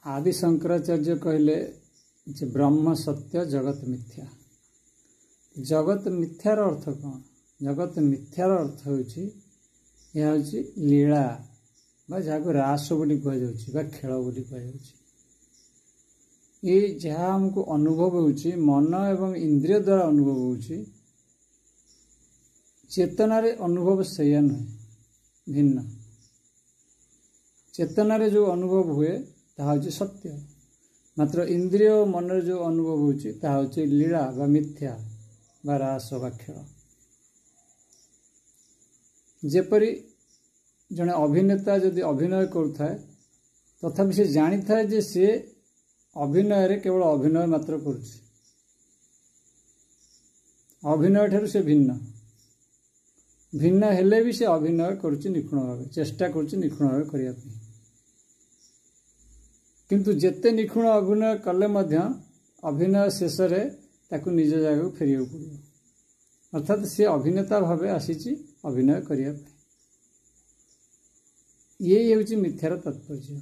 आदि शंकराचार्य कहले जे ब्रह्म सत्य जगत मिथ्या। जगत मिथ्यार अर्थ कौन? जगत मिथ्यार अर्थ होची यह होची लीला बा जहाँ रास बोली कह खेल बोली कह ये जहाँ हमको अनुभव होची मन एवं इंद्रिय द्वारा अनुभव होची चेतना रे अनुभव सैया नुहे भिन्न। चेतना रे जो अनुभव हुए ताहा होची सत्य, मात्र इंद्रिय मन रे जो अनुभव होची ताहा होची लीला बा मिथ्या बा रास बा खेल। जेपरी जने अभिनेता जदि अभिनय करुथाए तथापि से जानी थाए जे से अभिनय रे केवल अभिनय मात्र करुछि, अभिनय ठारू से भिन्न भिन्न हेले भी से अभिनय करुछि निखुण भावे, चेष्टा करुछि निखुण भावे करिया पे। किंतु जेते निखुण अभिनय कले मध्य अभिनय शेष रे ताकू निज जगह को फेरिया पड़ियो, अर्थात से अभिनेता भावे आसीछि अभिनय करिया पे। ये होछि मिथ्यार तात्पर्य।